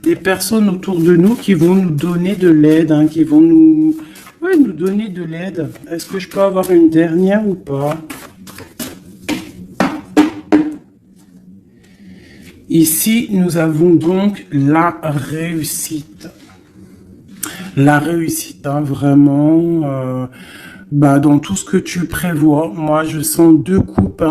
des personnes autour de nous qui vont nous donner de l'aide, hein, qui vont nous donner de l'aide. Est-ce que je peux avoir une dernière ou pas? Ici, nous avons donc la réussite. La réussite, hein, vraiment, dans tout ce que tu prévois. Moi, je sens deux coupes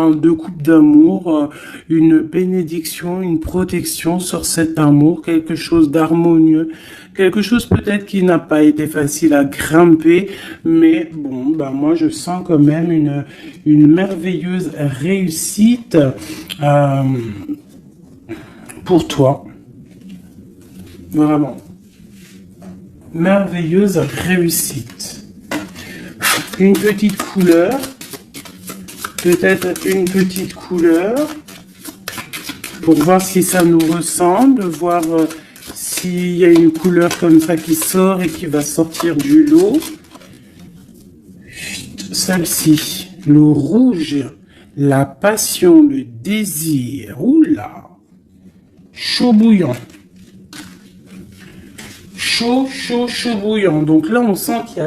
d'amour, une bénédiction, une protection sur cet amour, quelque chose d'harmonieux, quelque chose peut-être qui n'a pas été facile à grimper, mais bon, moi, je sens quand même une merveilleuse réussite pour toi. Vraiment. Merveilleuse réussite. Une petite couleur. Peut-être une petite couleur. Pour voir si ça nous ressemble. Voir s'il y a une couleur comme ça qui sort et qui va sortir du lot. Celle-ci. Le rouge. La passion, le désir. Oula. Chaud bouillant. Chaud bouillant. Donc là, on sent qu'il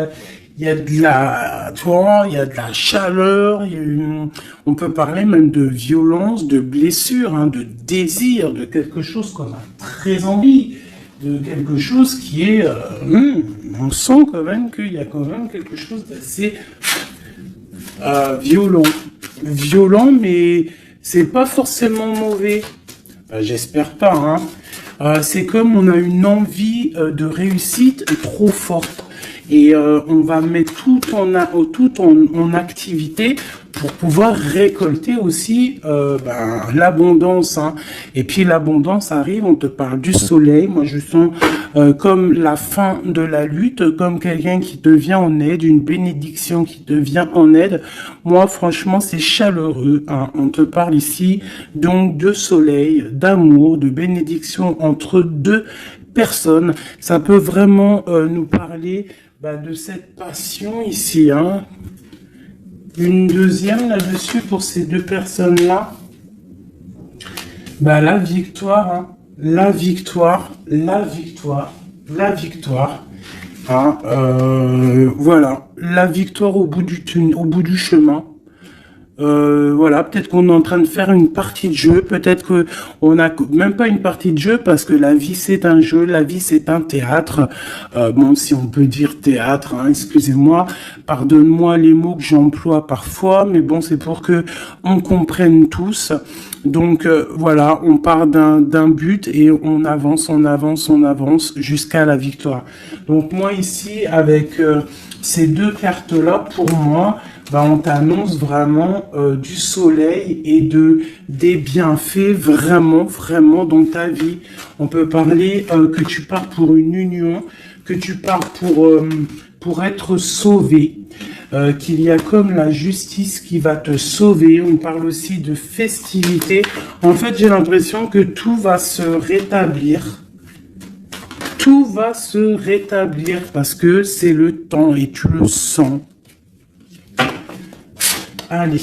y a de la, tu vois, il y a de la chaleur, on peut parler même de violence, de blessure, hein, de désir, de quelque chose qu'on a très envie, de quelque chose qui est, on sent quand même qu'il y a quand même quelque chose d'assez violent, mais c'est pas forcément mauvais. J'espère pas, hein. C'est comme on a une envie de réussite trop forte et on va mettre tout en activité pour pouvoir récolter aussi l'abondance, hein. Et puis l'abondance arrive, on te parle du soleil. Moi je sens comme la fin de la lutte, comme quelqu'un qui te vient en aide, une bénédiction qui te vient en aide. Moi franchement c'est chaleureux, hein. On te parle ici donc de soleil, d'amour, de bénédiction entre deux personnes. Ça peut vraiment nous parler de cette passion ici, hein. Une deuxième là-dessus pour ces deux personnes-là. La victoire, hein. La victoire. Hein, voilà, la victoire au bout du chemin. Voilà, peut-être qu'on est en train de faire une partie de jeu, peut-être que on n'a même pas une partie de jeu parce que la vie c'est un jeu, la vie c'est un théâtre. Bon, si on peut dire théâtre, hein, excusez-moi, pardonne-moi les mots que j'emploie parfois, mais bon, c'est pour que on comprenne tous. Donc voilà, on part d'un but et on avance jusqu'à la victoire. Donc moi ici avec ces deux cartes-là, pour moi, on t'annonce vraiment du soleil et des bienfaits vraiment dans ta vie. On peut parler que tu pars pour une union, que tu pars pour être sauvé, qu'il y a comme la justice qui va te sauver. On parle aussi de festivité. En fait, j'ai l'impression que tout va se rétablir. Tout va se rétablir parce que c'est le temps et tu le sens. Allez,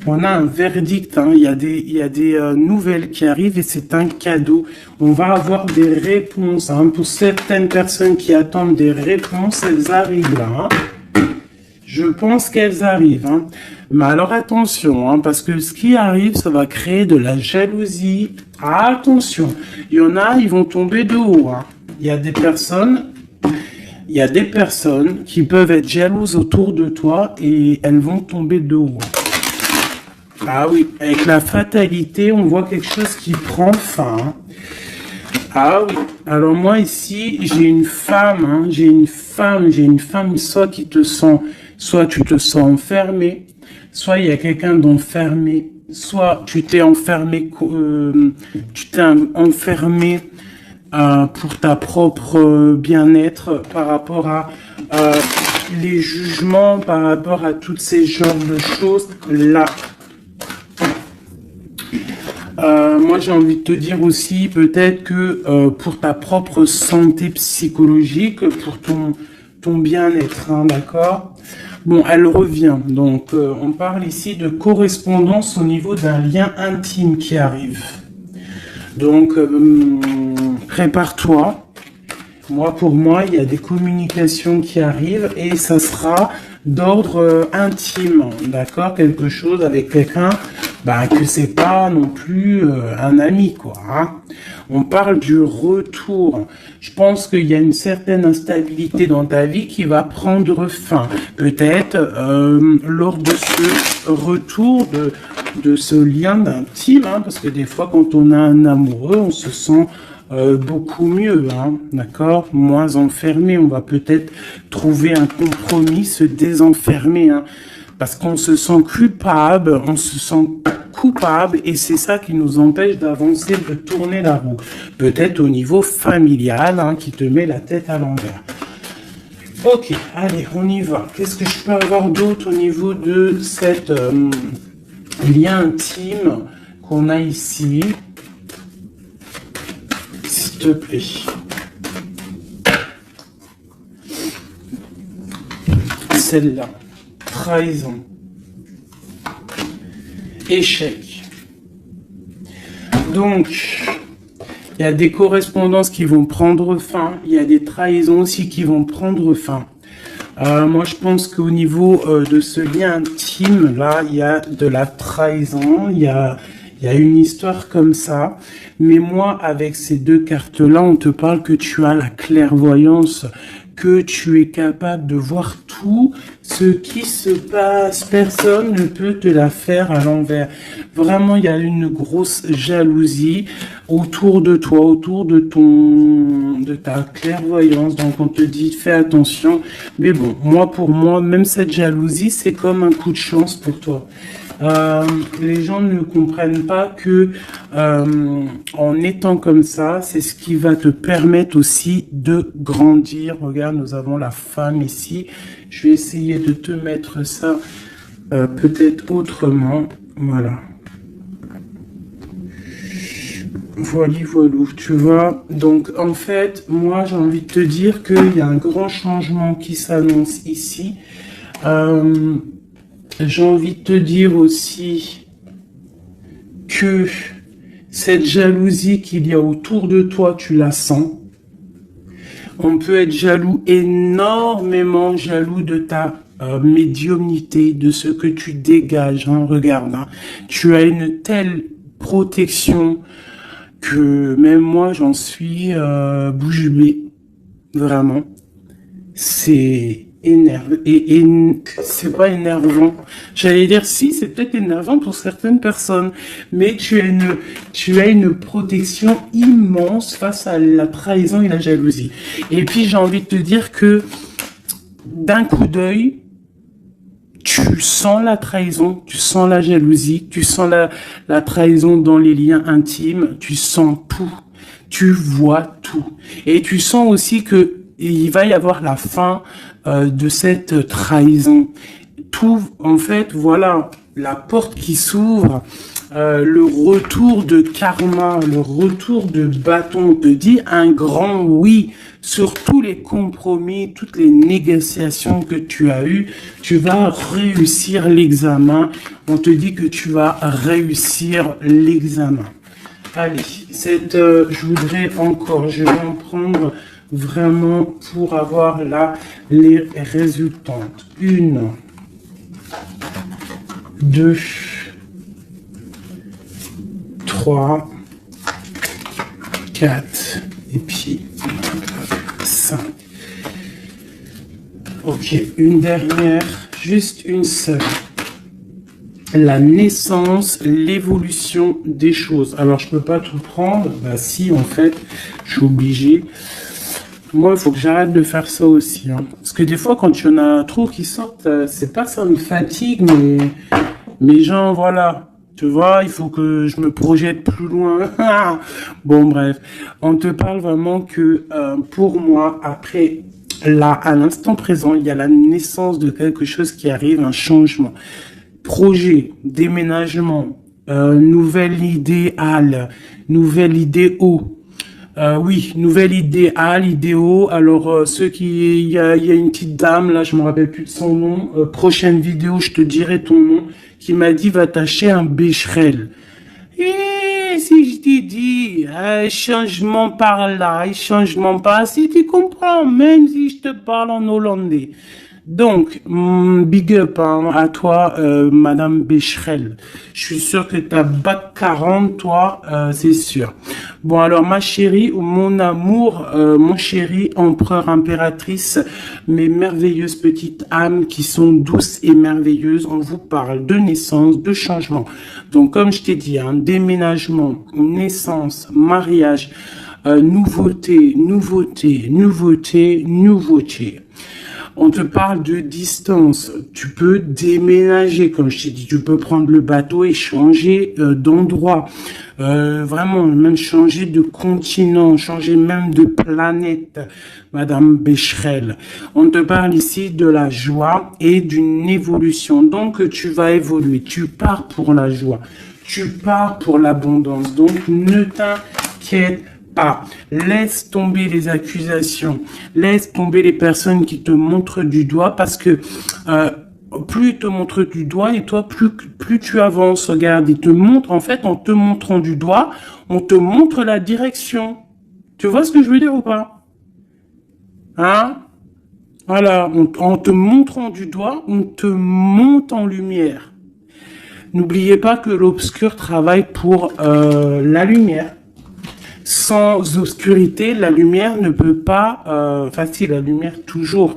on a un verdict, hein. Il y a des nouvelles qui arrivent et c'est un cadeau. On va avoir des réponses, hein. Pour certaines personnes qui attendent des réponses, elles arrivent là, hein. Je pense qu'elles arrivent, hein. Mais alors attention, hein, parce que ce qui arrive, ça va créer de la jalousie. Attention, il y en a, ils vont tomber de haut, hein. Il y a des personnes qui peuvent être jalouses autour de toi et elles vont tomber de haut. Ah oui, avec la fatalité, on voit quelque chose qui prend fin, hein. Ah oui, alors moi ici, j'ai une femme, hein, soit tu te sens enfermé, soit il y a quelqu'un d'enfermé, soit tu t'es enfermé, pour ta propre bien-être par rapport à les jugements, par rapport à toutes ces genres de choses là. Moi j'ai envie de te dire aussi peut-être que pour ta propre santé psychologique, pour ton bien-être, hein, d'accord. Bon, elle revient, donc on parle ici de correspondance au niveau d'un lien intime qui arrive. Donc, prépare-toi. Moi, pour moi, il y a des communications qui arrivent et ça sera d'ordre intime, d'accord? Quelque chose avec quelqu'un, que c'est pas non plus un ami, quoi. Hein. On parle du retour. Je pense qu'il y a une certaine instabilité dans ta vie qui va prendre fin. Peut-être lors de ce retour de ce lien d'intime, hein, parce que des fois, quand on a un amoureux, on se sent beaucoup mieux, hein, d'accord, moins enfermé. On va peut-être trouver un compromis, se désenfermer, hein, parce qu'on se sent coupable, et c'est ça qui nous empêche d'avancer, de tourner la roue. Peut-être au niveau familial, hein, qui te met la tête à l'envers. Ok, allez, on y va. Qu'est-ce que je peux avoir d'autre au niveau de cette lien intime qu'on a ici? S'il te plaît. Celle-là. Trahison. Échec. Donc, il y a des correspondances qui vont prendre fin. Il y a des trahisons aussi qui vont prendre fin. Moi, je pense qu'au niveau de ce lien intime, là, il y a de la trahison. Il y a une histoire comme ça. Mais moi, avec ces deux cartes-là, on te parle que tu as la clairvoyance, que tu es capable de voir tout ce qui se passe. Personne ne peut te la faire à l'envers. Vraiment, il y a une grosse jalousie autour de toi, autour de ta clairvoyance. Donc, on te dit, fais attention. Mais bon, pour moi, même cette jalousie, c'est comme un coup de chance pour toi. Les gens ne comprennent pas que en étant comme ça, c'est ce qui va te permettre aussi de grandir. Regarde, nous avons la femme ici. Je vais essayer de te mettre ça peut-être autrement. Voilà. Voilà, tu vois. Donc, en fait, moi, j'ai envie de te dire qu'il y a un grand changement qui s'annonce ici. J'ai envie de te dire aussi que cette jalousie qu'il y a autour de toi, tu la sens. On peut être jaloux, énormément jaloux de ta médiumnité, de ce que tu dégages. Hein, regarde, hein. Tu as une telle protection que même moi, j'en suis bouche bée. Vraiment. C'est énervant. Et c'est pas énervant. J'allais dire si, c'est peut-être énervant pour certaines personnes. Mais tu as une protection immense face à la trahison et la jalousie. Et puis j'ai envie de te dire que d'un coup d'œil, tu sens la trahison, tu sens la jalousie, tu sens la trahison dans les liens intimes, tu sens tout, tu vois tout. Et tu sens aussi que il va y avoir la fin de cette trahison. Tout, en fait, voilà, la porte qui s'ouvre, le retour de karma, le retour de bâton, on te dit un grand oui sur tous les compromis, toutes les négociations que tu as eues. Tu vas réussir l'examen. On te dit que tu vas réussir l'examen. Allez, je voudrais encore, je vais en prendre vraiment pour avoir là les résultantes. 1, 2, 3, 4, et puis 5. Ok, une dernière, juste une seule. La naissance, l'évolution des choses. Alors, je peux pas tout prendre. Bah si, en fait, je suis obligé. Moi, il faut que j'arrête de faire ça aussi. Hein. Parce que des fois, quand il y en a trop qui sortent, c'est pas ça me fatigue, mais genre, voilà. Tu vois, il faut que je me projette plus loin. Bon, bref. On te parle vraiment que, pour moi, après, là, à l'instant présent, il y a la naissance de quelque chose qui arrive, un changement. Projet, déménagement, nouvelle idéale, nouvelle idéo. Oui, nouvelle idéo. Alors, il y a une petite dame, là, je me rappelle plus de son nom. Prochaine vidéo, je te dirai ton nom, qui m'a dit, va t'acheter un Becherel. Et Mais si je t'ai dit, changement par là, et changement par ci, tu comprends, même si je te parle en hollandais. Donc, big up hein, à toi, Madame Becherel. Je suis sûr que t'as bac 40, toi, c'est sûr. Bon, alors, ma chérie, mon amour, mon chéri, empereur, impératrice, mes merveilleuses petites âmes qui sont douces et merveilleuses, on vous parle de naissance, de changement. Donc, comme je t'ai dit, hein, déménagement, naissance, mariage, nouveauté, nouveauté, nouveauté, nouveauté. On te parle de distance. Tu peux déménager, comme je t'ai dit. Tu peux prendre le bateau et changer d'endroit. Vraiment, même changer de continent, changer même de planète, Madame Becherel. On te parle ici de la joie et d'une évolution. Donc, tu vas évoluer. Tu pars pour la joie. Tu pars pour l'abondance. Donc, ne t'inquiète pas. Laisse tomber les accusations, laisse tomber les personnes qui te montrent du doigt parce que plus ils te montrent du doigt et toi plus tu avances. Regarde, ils te montrent en fait en te montrant du doigt, on te montre la direction. Tu vois ce que je veux dire ou pas? Hein? Voilà, en te montrant du doigt, on te monte en lumière. N'oubliez pas que l'obscur travaille pour la lumière. Sans obscurité, la lumière ne peut pas, si la lumière toujours,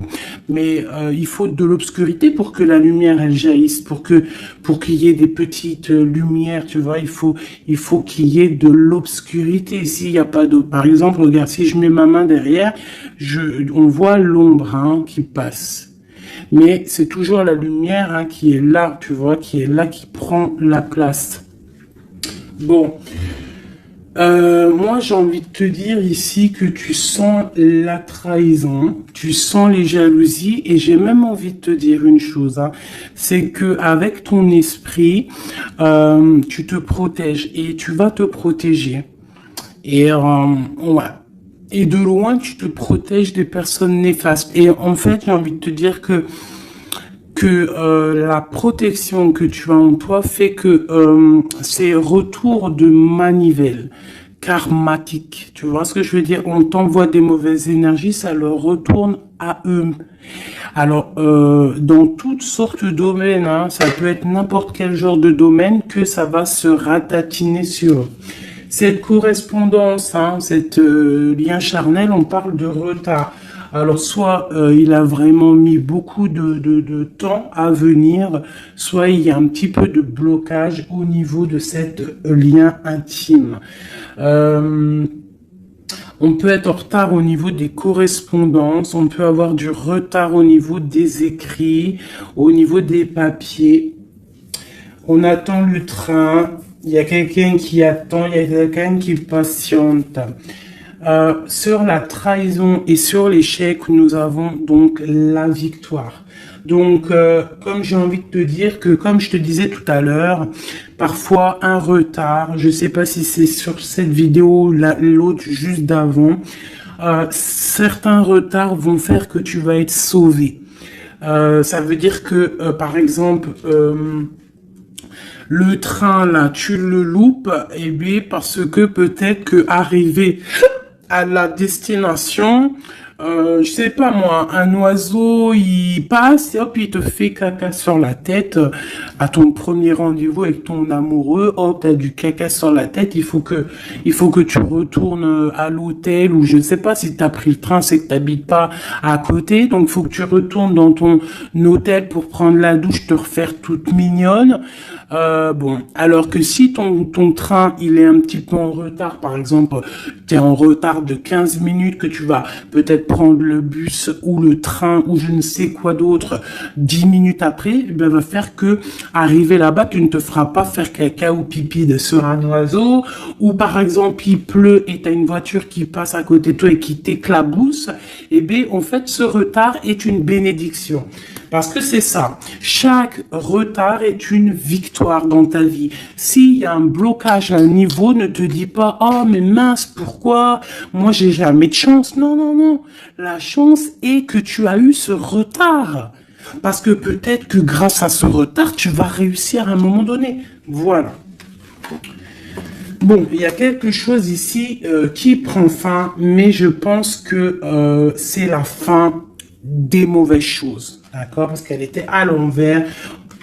mais il faut de l'obscurité pour que la lumière elle jaillisse, pour qu'il y ait des petites lumières, tu vois, il faut qu'il y ait de l'obscurité. S'il n'y a pas d'eau, par exemple, regarde, si je mets ma main derrière, on voit l'ombre hein, qui passe. Mais c'est toujours la lumière hein, qui est là, tu vois, qui est là, qui prend la place. Bon. Moi, j'ai envie de te dire ici que tu sens la trahison, tu sens les jalousies et j'ai même envie de te dire une chose, hein, c'est que avec ton esprit, tu te protèges et tu vas te protéger. Et ouais. Et de loin, tu te protèges des personnes néfastes. Et en fait, j'ai envie de te dire que la protection que tu as en toi fait que c'est retour de manivelle karmatique. Tu vois ce que je veux dire? On t'envoie des mauvaises énergies, ça leur retourne à eux. Alors, dans toutes sortes de domaines, hein, ça peut être n'importe quel genre de domaine que ça va se ratatiner sur eux. Cette correspondance, hein, cette lien charnel, on parle de retard. Alors, soit il a vraiment mis beaucoup de temps à venir, soit il y a un petit peu de blocage au niveau de cet lien intime. On peut être en retard au niveau des correspondances, on peut avoir du retard au niveau des écrits, au niveau des papiers. On attend le train, il y a quelqu'un qui attend, il y a quelqu'un qui patiente. Sur la trahison et sur l'échec, nous avons donc la victoire. Donc, comme j'ai envie de te dire que, comme je te disais tout à l'heure, parfois un retard, je sais pas si c'est sur cette vidéo, l'autre juste d'avant, certains retards vont faire que tu vas être sauvé. Ça veut dire que, par exemple, le train là, tu le loupes, et bien parce que peut-être que arrivé à la destination, je sais pas moi, un oiseau il passe et hop il te fait caca sur la tête à ton premier rendez-vous avec ton amoureux, hop t'as du caca sur la tête, il faut que tu retournes à l'hôtel ou je ne sais pas si t'as pris le train, c'est que t'habites pas à côté, donc il faut que tu retournes dans ton hôtel pour prendre la douche, te refaire toute mignonne. Bon, alors que si ton train il est un petit peu en retard, par exemple, tu es en retard de 15 minutes, que tu vas peut-être prendre le bus ou le train ou je ne sais quoi d'autre 10 minutes après, ben va faire que arriver là-bas, tu ne te feras pas faire caca ou pipi sur un oiseau, ou par exemple il pleut et tu as une voiture qui passe à côté de toi et qui t'éclabousse, et bien en fait ce retard est une bénédiction. Parce que c'est ça, chaque retard est une victoire dans ta vie. S'il y a un blocage à un niveau, ne te dis pas « Oh, mais mince, pourquoi? Moi, j'ai jamais de chance. » Non, non, non. La chance est que tu as eu ce retard. Parce que peut-être que grâce à ce retard, tu vas réussir à un moment donné. Voilà. Bon, il y a quelque chose ici qui prend fin, mais je pense que c'est la fin des mauvaises choses, d'accord? Parce qu'elle était à l'envers.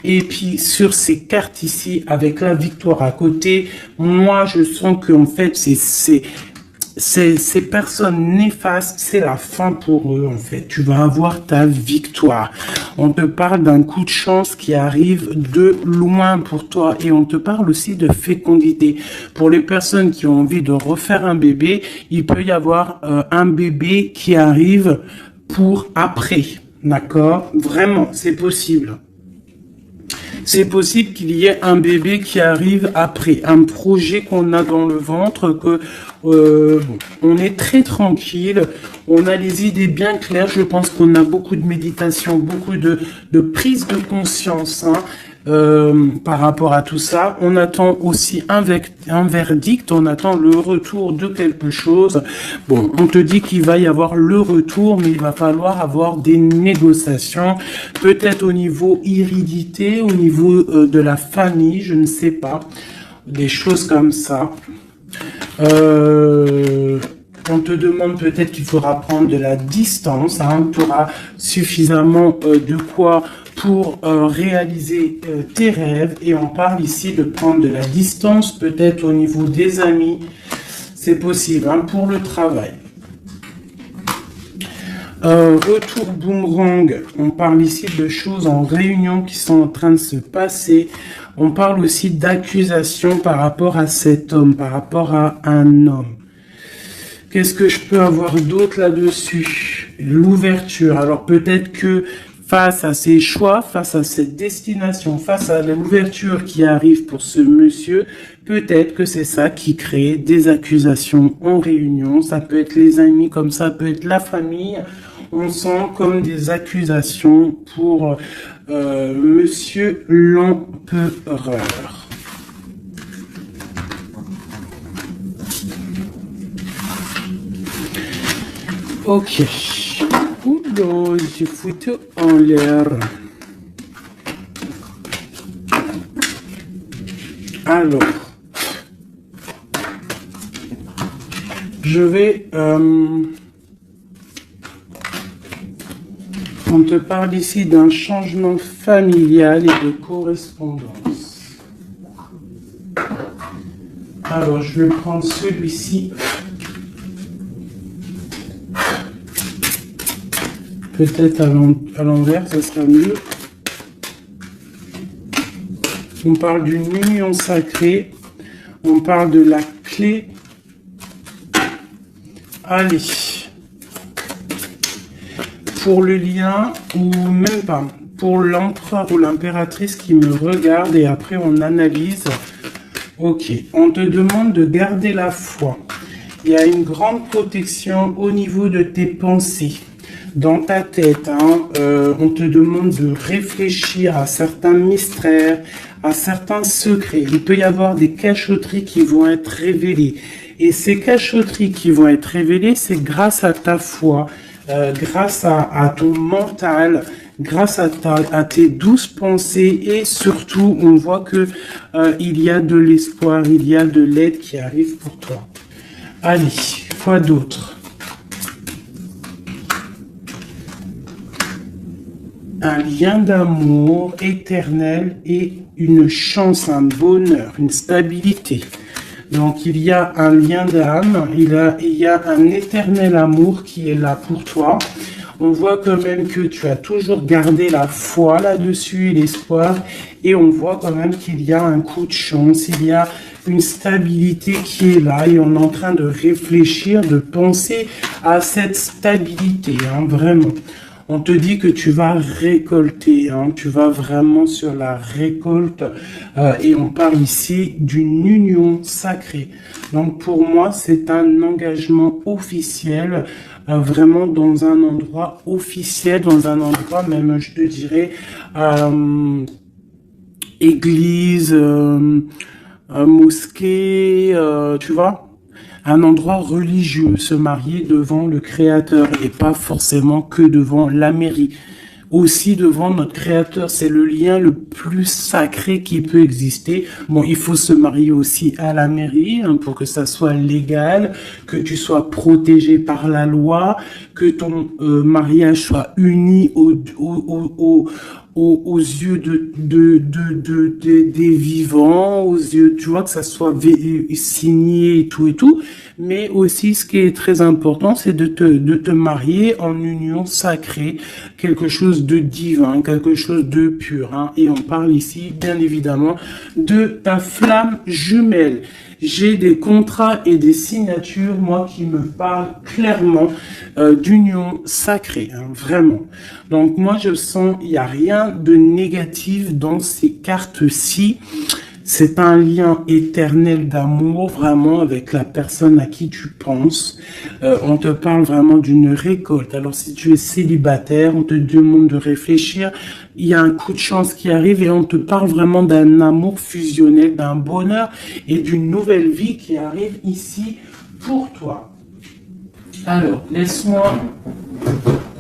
Et puis sur ces cartes ici, avec la victoire à côté, moi je sens que en fait ces personnes néfastes, c'est la fin pour eux en fait. Tu vas avoir ta victoire. On te parle d'un coup de chance qui arrive de loin pour toi et on te parle aussi de fécondité. Pour les personnes qui ont envie de refaire un bébé, il peut y avoir un bébé qui arrive pour après. D'accord? Vraiment, c'est possible. C'est possible qu'il y ait un bébé qui arrive après, un projet qu'on a dans le ventre, que on est très tranquille, on a les idées bien claires. Je pense qu'on a beaucoup de méditation, beaucoup de prise de conscience par rapport à tout ça. On attend aussi un verdict, on attend le retour de quelque chose. Bon, on te dit qu'il va y avoir le retour, mais il va falloir avoir des négociations, peut-être au niveau hérédité, au niveau de la famille, je ne sais pas, des choses comme ça. On te demande peut-être qu'il faudra prendre de la distance, tu auras suffisamment de quoi pour réaliser tes rêves, et on parle ici de prendre de la distance, peut-être au niveau des amis, c'est possible, pour le travail. Retour boomerang, on parle ici de choses en réunion qui sont en train de se passer. On parle aussi d'accusations par rapport à cet homme, par rapport à un homme. Qu'est-ce que je peux avoir d'autre là-dessus? L'ouverture. Alors peut-être que face à ses choix, face à cette destination, face à l'ouverture qui arrive pour ce monsieur, peut-être que c'est ça qui crée des accusations en réunion. Ça peut être les amis, comme ça peut être la famille. On sent comme des accusations pour monsieur l'empereur. Ok. Oula, j'ai foutu en l'air. Alors, je vais... on te parle ici d'un changement familial et de correspondance. Alors, je vais prendre celui-ci. Peut-être à l'envers, ça sera mieux. On parle d'une union sacrée. On parle de la clé. Allez. Pour le lien, ou même pas. Pour l'empereur ou l'impératrice qui me regarde et après on analyse. Ok. On te demande de garder la foi. Il y a une grande protection au niveau de tes pensées. Dans ta tête, on te demande de réfléchir à certains mystères, à certains secrets. Il peut y avoir des cachotteries qui vont être révélées. Et ces cachotteries qui vont être révélées, c'est grâce à ta foi, grâce à ton mental, grâce à tes douces pensées, et surtout, on voit que il y a de l'espoir, il y a de l'aide qui arrive pour toi. Allez, quoi d'autre? Un lien d'amour éternel et une chance, un bonheur, une stabilité. Donc il y a un lien d'âme, il y a un éternel amour qui est là pour toi. On voit quand même que tu as toujours gardé la foi là-dessus et l'espoir. Et on voit quand même qu'il y a un coup de chance, il y a une stabilité qui est là. Et on est en train de réfléchir, de penser à cette stabilité, vraiment. On te dit que tu vas récolter, tu vas vraiment sur la récolte, et on parle ici d'une union sacrée. Donc pour moi, c'est un engagement officiel, vraiment dans un endroit officiel, dans un endroit même, je te dirais, église, mosquée, tu vois. Un endroit religieux, se marier devant le Créateur et pas forcément que devant la mairie. aussi devant notre Créateur. C'est le lien le plus sacré qui peut exister. Bon, il faut se marier aussi à la mairie hein, pour que ça soit légal, que tu sois protégé par la loi, que ton mariage soit uni aux yeux des vivants, aux yeux, tu vois, que ça soit signé et tout. Mais aussi, ce qui est très important, c'est de te marier en union sacrée, quelque chose de divin, quelque chose de pur. Hein. Et on parle ici, bien évidemment, de ta flamme jumelle. J'ai des contrats et des signatures, moi, qui me parlent clairement d'union sacrée, hein, vraiment. Donc, moi, je sens, il n'y a rien de négatif dans ces cartes-ci. C'est un lien éternel d'amour, vraiment, avec la personne à qui tu penses. On te parle vraiment d'une récolte. Alors, si tu es célibataire, on te demande de réfléchir. Il y a un coup de chance qui arrive et on te parle vraiment d'un amour fusionnel, d'un bonheur et d'une nouvelle vie qui arrive ici pour toi. Alors, laisse-moi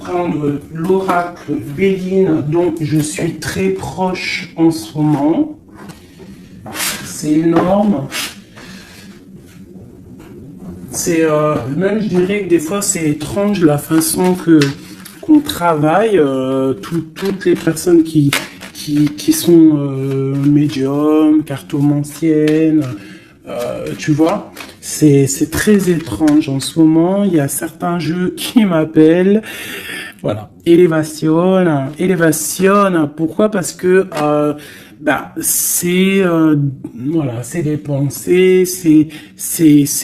prendre l'oracle Béline dont je suis très proche en ce moment. C'est énorme. C'est même je dirais que des fois c'est étrange la façon qu'on travaille. Toutes les personnes qui sont médiums, cartomanciennes, tu vois, c'est très étrange en ce moment. Il y a certains jeux qui m'appellent. Voilà, élévation. Pourquoi? Parce que c'est voilà, c'est les pensées, c'est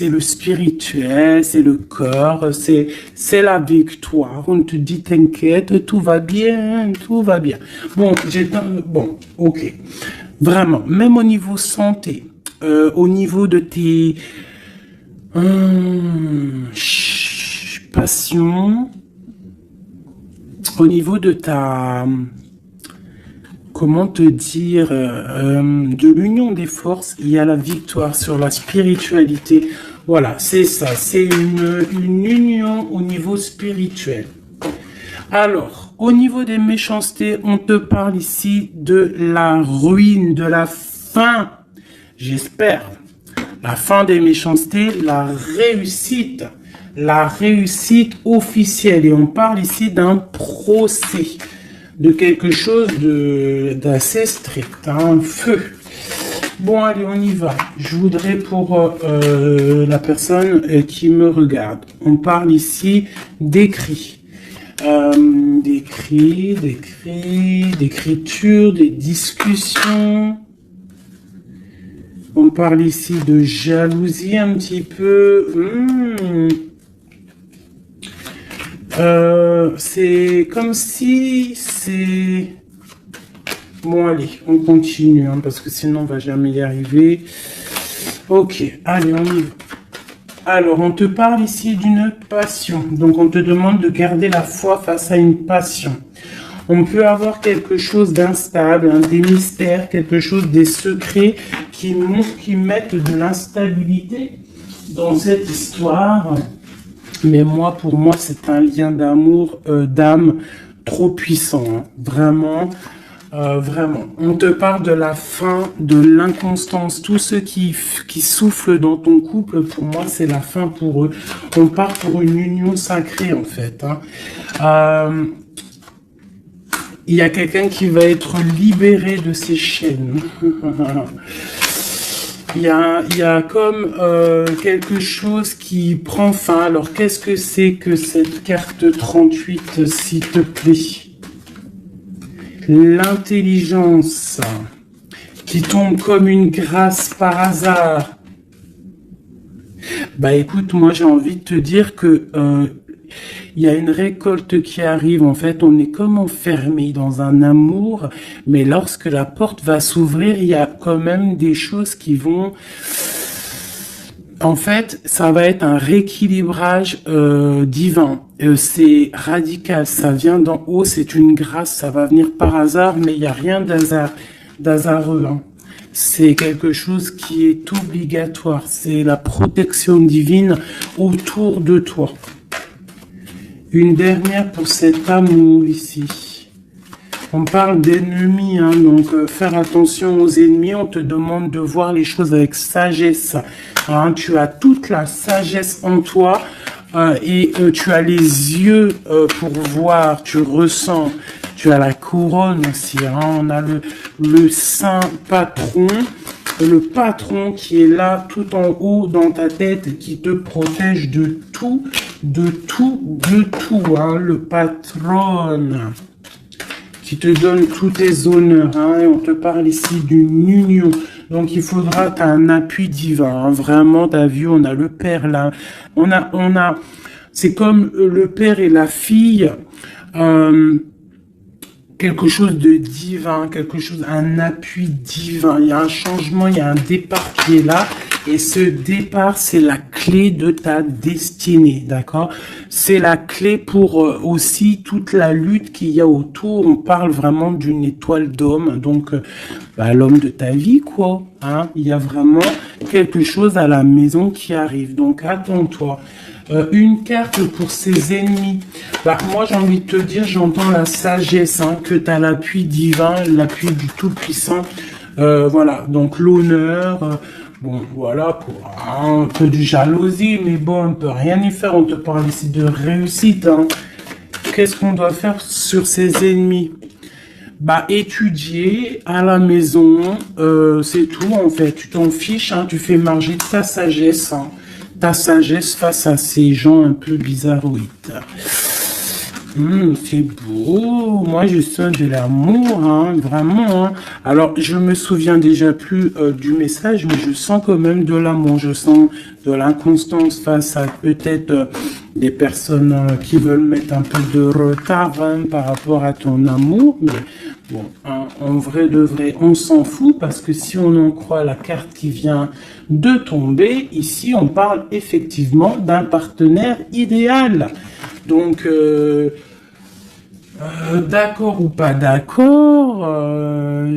le spirituel, c'est le corps, c'est la victoire. On te dit t'inquiète, tout va bien. Bon, ok. Vraiment, même au niveau santé, au niveau de tes passions, au niveau de ta comment te dire, de l'union des forces, il y a la victoire sur la spiritualité. Voilà, c'est ça, c'est une union au niveau spirituel. Alors, au niveau des méchancetés, on te parle ici de la ruine, de la fin, j'espère. La fin des méchancetés, la réussite officielle. Et on parle ici d'un procès, de quelque chose d'assez strict, un feu. Bon, allez, on y va. Je voudrais pour la personne qui me regarde, on parle ici d'écrit. D'écriture, des discussions. On parle ici de jalousie un petit peu. C'est comme si c'est... Bon, allez, on continue, hein, parce que sinon on va jamais y arriver. Ok, allez, on y va. Alors, on te parle ici d'une passion. Donc, on te demande de garder la foi face à une passion. On peut avoir quelque chose d'instable, hein, des mystères, quelque chose, des secrets qui mettent de l'instabilité dans cette histoire. Mais moi, pour moi, c'est un lien d'amour, d'âme trop puissant. Hein. Vraiment, vraiment. On te parle de la fin, de l'inconstance. Tous ceux qui soufflent dans ton couple, pour moi, c'est la fin pour eux. On part pour une union sacrée, en fait. Hein. Il y a quelqu'un qui va être libéré de ses chaînes. Il y a comme quelque chose qui prend fin. Alors, qu'est-ce que c'est que cette carte 38, s'il te plaît? L'intelligence qui tombe comme une grâce par hasard. Bah écoute, moi j'ai envie de te dire que il y a une récolte qui arrive. En fait, on est comme enfermé dans un amour, mais lorsque la porte va s'ouvrir, il y a quand même des choses qui vont... En fait, ça va être un rééquilibrage divin. C'est radical, ça vient d'en haut, c'est une grâce, ça va venir par hasard, mais il n'y a rien d'hasareux. Hein. C'est quelque chose qui est obligatoire. C'est la protection divine autour de toi. Une dernière pour cet amour ici. On parle d'ennemis, hein, donc faire attention aux ennemis. On te demande de voir les choses avec sagesse. Hein, tu as toute la sagesse en toi et tu as les yeux pour voir, tu ressens. Tu as la couronne aussi. Hein, on a le saint patron. Le patron qui est là tout en haut dans ta tête, qui te protège de tout, hein, le patron qui te donne tous tes honneurs, hein, et on te parle ici d'une union. Donc il faudra, tu as un appui divin, hein, vraiment, t'as vu, on a le père là, on a, c'est comme le père et la fille, quelque chose de divin, quelque chose, un appui divin. Il y a un changement, il y a un départ qui est là. Et ce départ, c'est la clé de ta destinée, d'accord? C'est la clé pour aussi toute la lutte qu'il y a autour. On parle vraiment d'une étoile d'homme, donc l'homme de ta vie, quoi. Hein? Il y a vraiment quelque chose à la maison qui arrive. Donc attends-toi. Une carte pour ses ennemis. Moi, j'ai envie de te dire, j'entends la sagesse, hein, que tu as l'appui divin, l'appui du Tout-Puissant. Voilà, donc l'honneur. Bon, voilà, pour un peu de jalousie, mais bon, on peut rien y faire. On te parle ici de réussite. Hein. Qu'est-ce qu'on doit faire sur ses ennemis? Étudier à la maison, c'est tout en fait. Tu t'en fiches, hein, tu fais marger ta sagesse. Hein. Ta sagesse face à ces gens un peu bizarroïdes. C'est beau. Moi, je sens de l'amour, hein, vraiment. Hein. Alors, je me souviens déjà plus du message, mais je sens quand même de l'amour. Je sens de l'inconstance face à peut-être des personnes qui veulent mettre un peu de retard hein, par rapport à ton amour. Mais bon, hein, en vrai de vrai, on s'en fout parce que si on en croit la carte qui vient de tomber, ici, on parle effectivement d'un partenaire idéal. Donc, d'accord ou pas d'accord,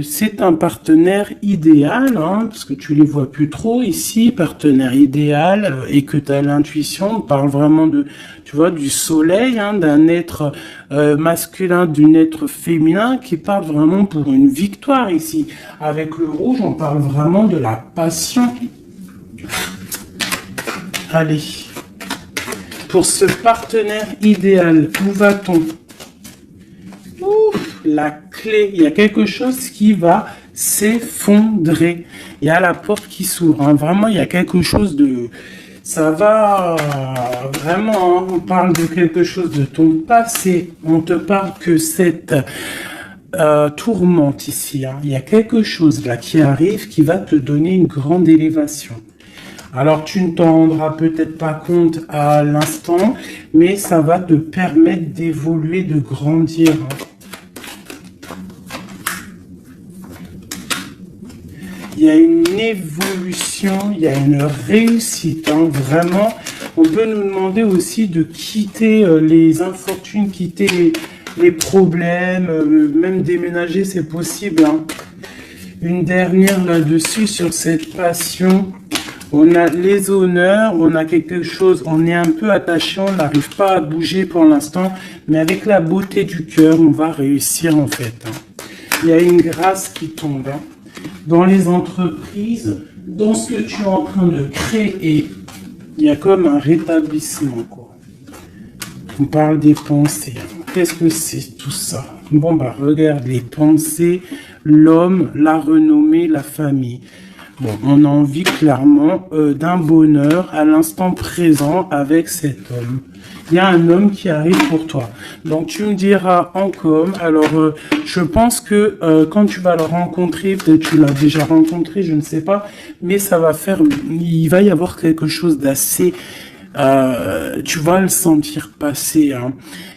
c'est un partenaire idéal, hein, parce que tu les vois plus trop ici, partenaire idéal, et que tu as l'intuition, on parle vraiment de, tu vois, du soleil, hein, d'un être masculin, d'un être féminin, qui parle vraiment pour une victoire ici. Avec le rouge, on parle vraiment de la passion. Allez. Pour ce partenaire idéal, où va-t-on? La clé, il y a quelque chose qui va s'effondrer. Il y a la porte qui s'ouvre. Hein. Vraiment, il y a quelque chose de... Ça va vraiment, hein, on parle de quelque chose de ton passé. On te parle que cette tourmente ici. Hein. Il y a quelque chose là qui arrive qui va te donner une grande élévation. Alors, tu ne t'en rendras peut-être pas compte à l'instant, mais ça va te permettre d'évoluer, de grandir. Il y a une évolution, il y a une réussite. Hein, vraiment, on peut nous demander aussi de quitter les infortunes, quitter les problèmes, même déménager, c'est possible. Hein. Une dernière là-dessus sur cette passion. On a les honneurs, on a quelque chose, on est un peu attaché, on n'arrive pas à bouger pour l'instant, mais avec la beauté du cœur, on va réussir en fait. Hein. Il y a une grâce qui tombe. Hein. Dans les entreprises, dans ce que tu es en train de créer, il y a comme un rétablissement, quoi. On parle des pensées. Hein. Qu'est-ce que c'est tout ça? Bon, regarde les pensées, l'homme, la renommée, la famille. Bon, on a envie clairement d'un bonheur à l'instant présent avec cet homme. Il y a un homme qui arrive pour toi. Donc tu me diras en com. Alors je pense que quand tu vas le rencontrer, peut-être tu l'as déjà rencontré, je ne sais pas, mais ça va faire, il va y avoir quelque chose d'assez, tu vas le sentir passer. Hein.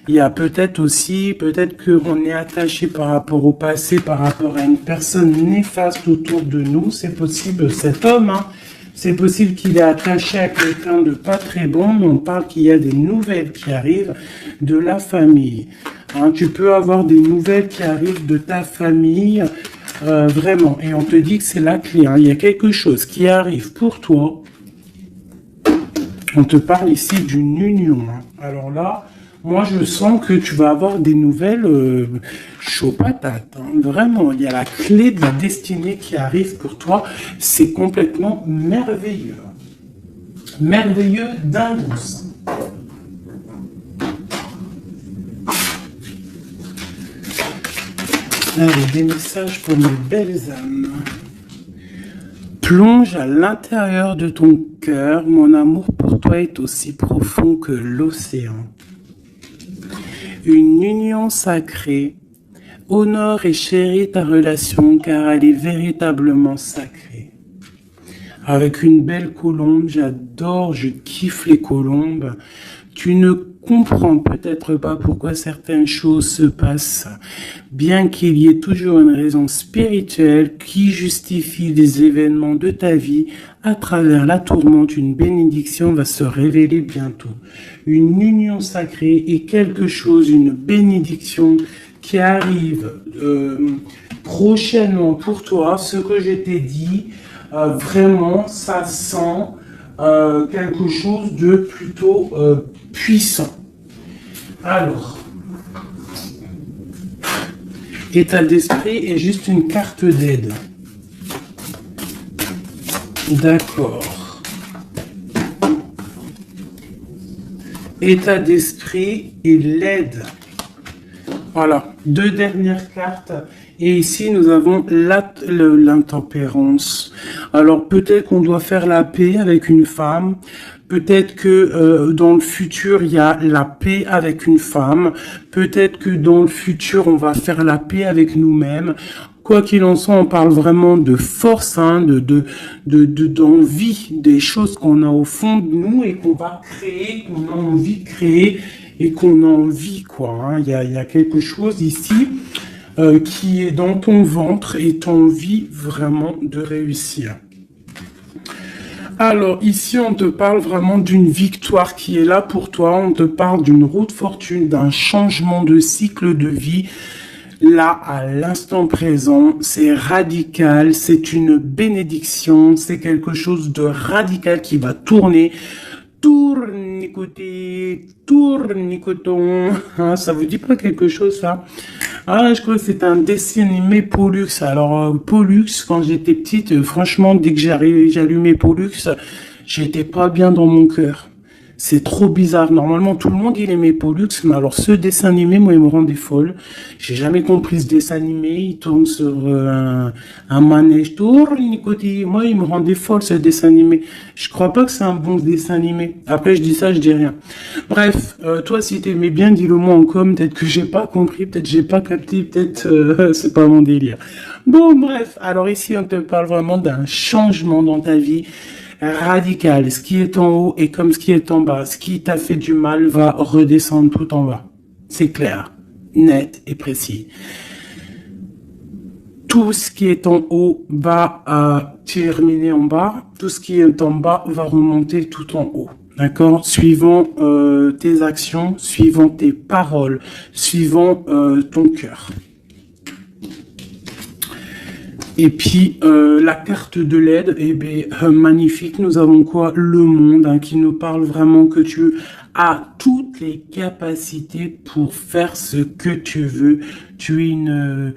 Il y a peut-être aussi, peut-être qu'on est attaché par rapport au passé, par rapport à une personne néfaste autour de nous. C'est possible, cet homme, hein, c'est possible qu'il est attaché à quelqu'un de pas très bon, mais on parle qu'il y a des nouvelles qui arrivent de la famille. Hein, tu peux avoir des nouvelles qui arrivent de ta famille, vraiment. Et on te dit que c'est la clé. Hein. Il y a quelque chose qui arrive pour toi. On te parle ici d'une union. Hein. Alors là, Moi, je sens que tu vas avoir des nouvelles chaud patate, hein. Vraiment, il y a la clé de la destinée qui arrive pour toi. C'est complètement merveilleux. Merveilleux d'indus. Allez, des messages pour mes belles âmes. Plonge à l'intérieur de ton cœur. Mon amour pour toi est aussi profond que l'océan. Une union sacrée. Honore et chéris ta relation car elle est véritablement sacrée. Avec une belle colombe, j'adore, je kiffe les colombes. Tu ne comprends peut-être pas pourquoi certaines choses se passent, bien qu'il y ait toujours une raison spirituelle qui justifie les événements de ta vie. À travers la tourmente, une bénédiction va se révéler bientôt. Une union sacrée est quelque chose, une bénédiction qui arrive prochainement pour toi. Ce que je t'ai dit, vraiment, ça sent quelque chose de plutôt puissant. Alors, état d'esprit est juste une carte d'aide. D'accord. État d'esprit et l'aide. Voilà, deux dernières cartes. Et ici, nous avons l'intempérance. Alors, peut-être qu'on doit faire la paix avec une femme. Peut-être que dans le futur, il y a la paix avec une femme. Peut-être que dans le futur, on va faire la paix avec nous-mêmes. Quoi qu'il en soit, on parle vraiment de force, hein, d'envie, des choses qu'on a au fond de nous et qu'on va créer, qu'on a envie de créer et qu'on a envie, quoi. Hein. Il y a quelque chose ici qui est dans ton ventre et tu as envie vraiment de réussir. Alors ici, on te parle vraiment d'une victoire qui est là pour toi. On te parle d'une route fortune, d'un changement de cycle de vie. Là, à l'instant présent, c'est radical, c'est une bénédiction, c'est quelque chose de radical qui va tourner. Tournicoton. Ah, ça vous dit pas quelque chose, ça? Ah, je crois que c'est un dessin animé Pollux. Alors, Pollux, quand j'étais petite, franchement, dès que j'allumais Pollux, j'étais pas bien dans mon cœur. C'est trop bizarre. Normalement, tout le monde, il aimait Pollux, mais alors ce dessin animé, moi, il me rendait folle. J'ai jamais compris ce dessin animé. Il tourne sur un manège. Tournicotis. Moi, il me rendait folle, ce dessin animé. Je crois pas que c'est un bon dessin animé. Après, je dis ça, je dis rien. Bref, toi, si t'aimais bien, dis-le moi en com. Peut-être que j'ai pas compris, peut-être j'ai pas capté, peut-être c'est pas mon délire. Bon, bref. Alors ici, on te parle vraiment d'un changement dans ta vie. Radical. Ce qui est en haut est comme ce qui est en bas. Ce qui t'a fait du mal va redescendre tout en bas. C'est clair, net et précis. Tout ce qui est en haut va terminer en bas. Tout ce qui est en bas va remonter tout en haut. D'accord? Suivant tes actions, suivant tes paroles, suivant ton cœur. Et puis, la carte de l'aide, eh bien, magnifique. Nous avons quoi? Le monde, hein, qui nous parle vraiment que tu as toutes les capacités pour faire ce que tu veux. Tu es une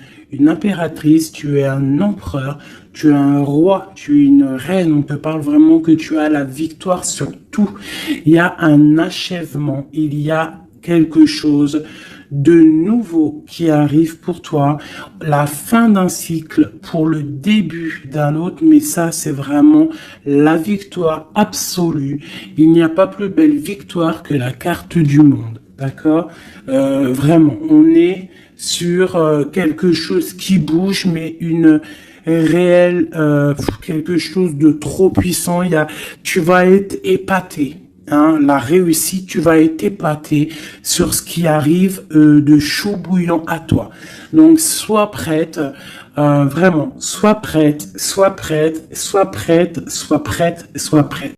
impératrice, tu es un empereur, tu es un roi, tu es une reine. On te parle vraiment que tu as la victoire sur tout. Il y a un achèvement, il y a quelque chose de nouveau qui arrive pour toi, la fin d'un cycle pour le début d'un autre, mais ça c'est vraiment la victoire absolue. Il n'y a pas plus belle victoire que la carte du monde, d'accord? Vraiment, on est sur quelque chose qui bouge, mais une réelle, quelque chose de trop puissant. Tu vas être épaté. Hein, la réussite, tu vas être épaté sur ce qui arrive de chaud bouillant à toi. Donc, sois prête, vraiment, sois prête, sois prête, sois prête, sois prête, sois prête.